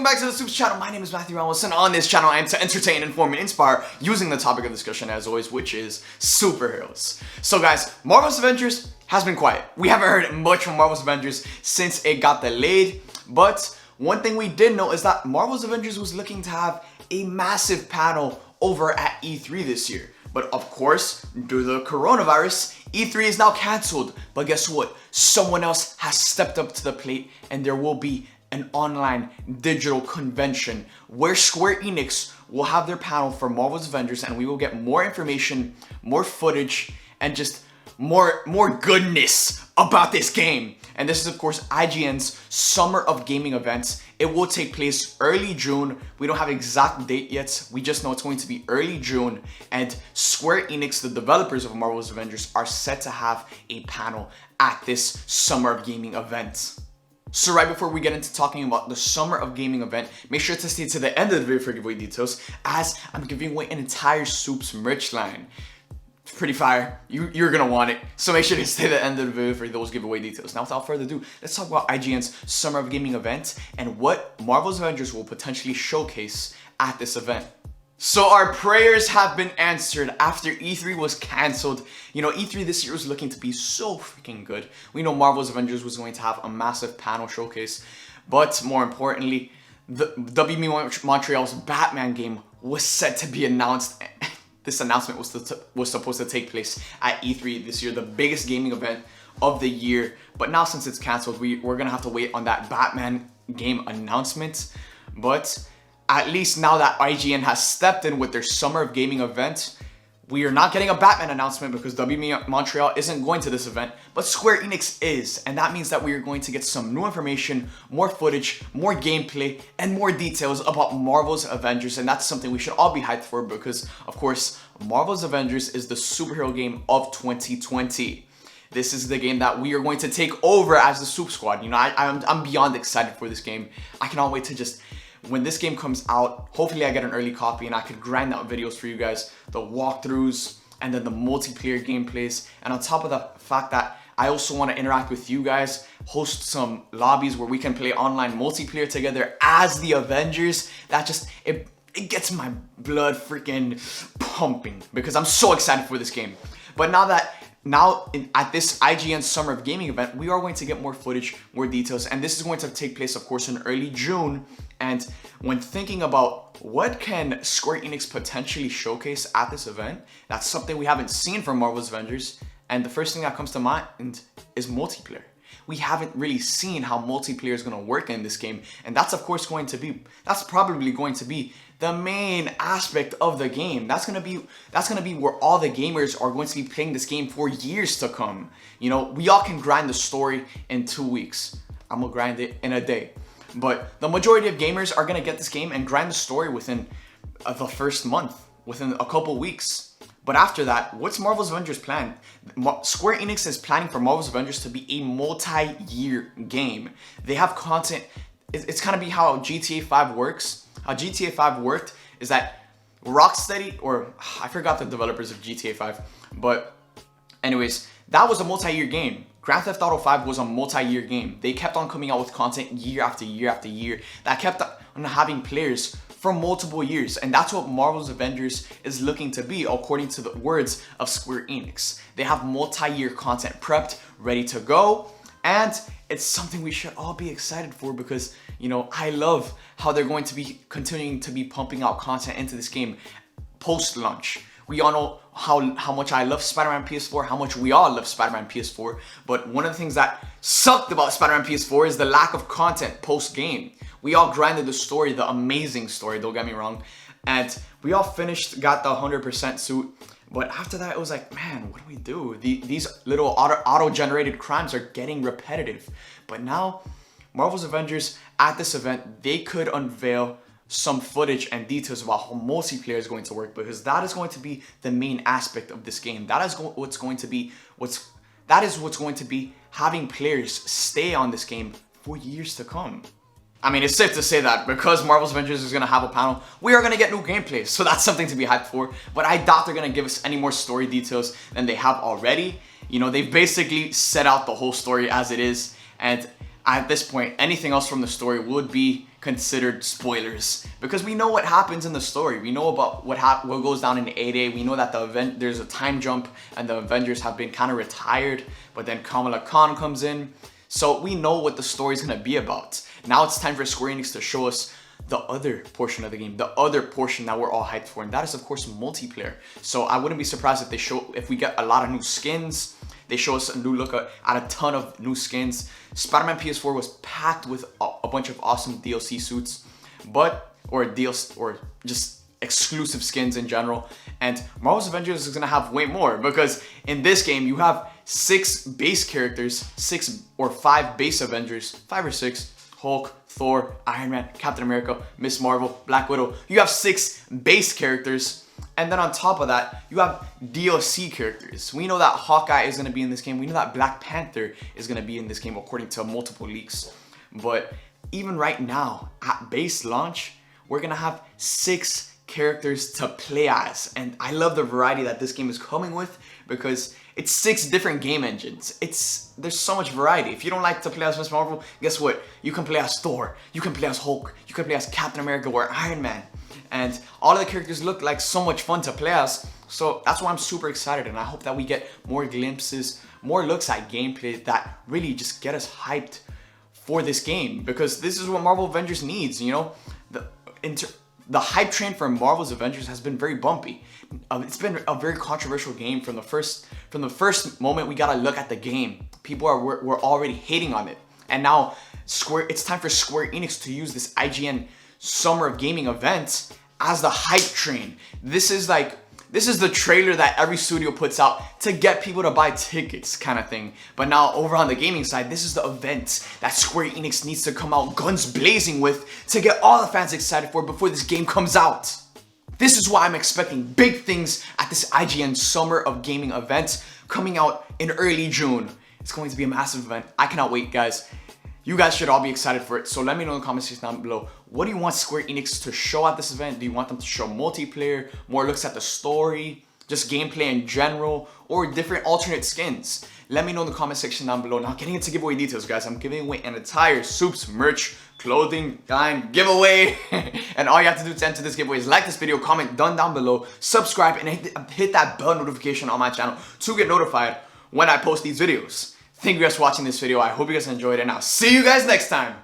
welcome back to the SUPES channel. My name is Matthew Ramos, and on this channel I am to entertain, inform, and inspire using the topic of discussion as always, which is superheroes. So guys, Marvels Avengers has been quiet. We haven't heard much from Marvels Avengers since it got delayed, but one thing we did know is that Marvels Avengers was looking to have a massive panel over at E3 this year. But of course, due to the coronavirus, E3 is now cancelled. But guess what? Someone else has stepped up to the plate, and there will be an online digital convention where Square Enix will have their panel for Marvel's Avengers, and we will get more information, more footage, and just more goodness about this game. And this is of course IGN's Summer of Gaming event. It will take place early June. We don't have an exact date yet. We just know it's going to be early June, and Square Enix, the developers of Marvel's Avengers, are set to have a panel at this Summer of Gaming event. So right before we get into talking about the Summer of Gaming event, make sure to stay to the end of the video for giveaway details, as I'm giving away an entire SUPES merch line. It's pretty fire. You're gonna want it. So make sure to stay to the end of the video for those giveaway details. Now without further ado, let's talk about IGN's Summer of Gaming event and what Marvel's Avengers will potentially showcase at this event. So our prayers have been answered after E3 was cancelled. You know, E3 this year was looking to be so freaking good. We know Marvel's Avengers was going to have a massive panel showcase, but more importantly, the WB Montreal's Batman game was set to be announced. This announcement was supposed to take place at E3 this year, the biggest gaming event of the year. But now since it's cancelled, we're gonna have to wait on that Batman game announcement. But at least now that IGN has stepped in with their Summer of Gaming event, we are not getting a Batman announcement because WB Montreal isn't going to this event, but Square Enix is. And that means that we are going to get some new information, more footage, more gameplay, and more details about Marvel's Avengers. And that's something we should all be hyped for because, of course, Marvel's Avengers is the superhero game of 2020. This is the game that we are going to take over as the Soup Squad. You know, I'm beyond excited for this game. I cannot wait to just, when this game comes out, hopefully I get an early copy and I could grind out videos for you guys, the walkthroughs, and then the multiplayer gameplays. And on top of the fact that I also want to interact with you guys, host some lobbies where we can play online multiplayer together as the Avengers. That just, it gets my blood freaking pumping because I'm so excited for this game. But at this IGN Summer of Gaming event, we are going to get more footage, more details, and this is going to take place, of course, in early June. And when thinking about what can Square Enix potentially showcase at this event, that's something we haven't seen from Marvel's Avengers. And the first thing that comes to mind is multiplayer. We haven't really seen how multiplayer is going to work in this game, and that's of course that's probably going to be the main aspect of the game. That's gonna be where all the gamers are going to be playing this game for years to come. You know, we all can grind the story in 2 weeks. I'm gonna grind it in a day. But the majority of gamers are gonna get this game and grind the story within the first month, within a couple weeks. But after that, what's Marvel's Avengers plan? Square Enix is planning for Marvel's Avengers to be a multi-year game. They have content. It's gonna be how GTA 5 works. How GTA 5 worked is that Rocksteady, or I forgot the developers of GTA 5, but anyways, that was a multi-year game. Grand Theft Auto 5 was a multi-year game. They kept on coming out with content year after year after year that kept on having players for multiple years. And that's what Marvel's Avengers is looking to be, according to the words of Square Enix. They have multi-year content prepped, ready to go, and it's something we should all be excited for because, you know, I love how they're going to be continuing to be pumping out content into this game post-launch. We all know how much I love Spider-Man PS4, how much we all love Spider-Man PS4, but one of the things that sucked about Spider-Man PS4 is the lack of content post-game. We all grinded the story, the amazing story, don't get me wrong, and we all got the 100% suit, but after that it was like, man, what do we do? These little auto-generated crimes are getting repetitive. But now, Marvel's Avengers, at this event, they could unveil some footage and details about how multiplayer is going to work, because that is going to be the main aspect of this game. That is what's going to be having players stay on this game for years to come. I mean, it's safe to say that because Marvel's Avengers is going to have a panel, we are going to get new gameplay, so that's something to be hyped for. But I doubt they're going to give us any more story details than they have already. You know, they've basically set out the whole story as it is, and at this point, anything else from the story would be considered spoilers because we know what happens in the story. We know about what goes down in 8A. We know that there's a time jump and the Avengers have been kind of retired, but then Kamala Khan comes in. So we know what the story's gonna be about. Now it's time for Square Enix to show us the other portion of the game, the other portion that we're all hyped for, and that is of course multiplayer. So I wouldn't be surprised if we get a lot of new skins. They show us a new look at a ton of new skins. Spider-Man PS4 was packed with a bunch of awesome DLC suits, or just exclusive skins in general. And Marvel's Avengers is gonna have way more because in this game you have 6 base characters, 6 or 5 base Avengers, 5 or 6, Hulk, Thor, Iron Man, Captain America, Miss Marvel, Black Widow. You have 6 base characters. And then on top of that, you have DLC characters. We know that Hawkeye is going to be in this game. We know that Black Panther is going to be in this game according to multiple leaks. But even right now, at base launch, we're going to have 6 characters to play as. And I love the variety that this game is coming with because it's 6 different game engines. There's so much variety. If you don't like to play as Miss Marvel, guess what? You can play as Thor, you can play as Hulk, you can play as Captain America or Iron Man. And all of the characters look like so much fun to play as. So that's why I'm super excited, and I hope that we get more glimpses, more looks at gameplay that really just get us hyped for this game, because this is what Marvel Avengers needs, you know? The hype train for Marvel's Avengers has been very bumpy. It's been a very controversial game from the first moment we got a look at the game. People were already hating on it, and now it's time for Square Enix to use this IGN Summer of Gaming event as the hype train. This is the trailer that every studio puts out to get people to buy tickets kind of thing. But now over on the gaming side, this is the event that Square Enix needs to come out guns blazing with to get all the fans excited for before this game comes out. This is why I'm expecting big things at this IGN Summer of Gaming event coming out in early June. It's going to be a massive event. I cannot wait, guys. You guys should all be excited for it. So let me know in the comment section down below. What do you want Square Enix to show at this event? Do you want them to show multiplayer, more looks at the story, just gameplay in general, or different alternate skins? Let me know in the comment section down below. Now getting into giveaway details, guys. I'm giving away an entire SUPES merch, clothing line giveaway. And all you have to do to enter this giveaway is like this video, comment down below, subscribe, and hit that bell notification on my channel to get notified when I post these videos. Thank you guys for watching this video. I hope you guys enjoyed it, and I'll see you guys next time.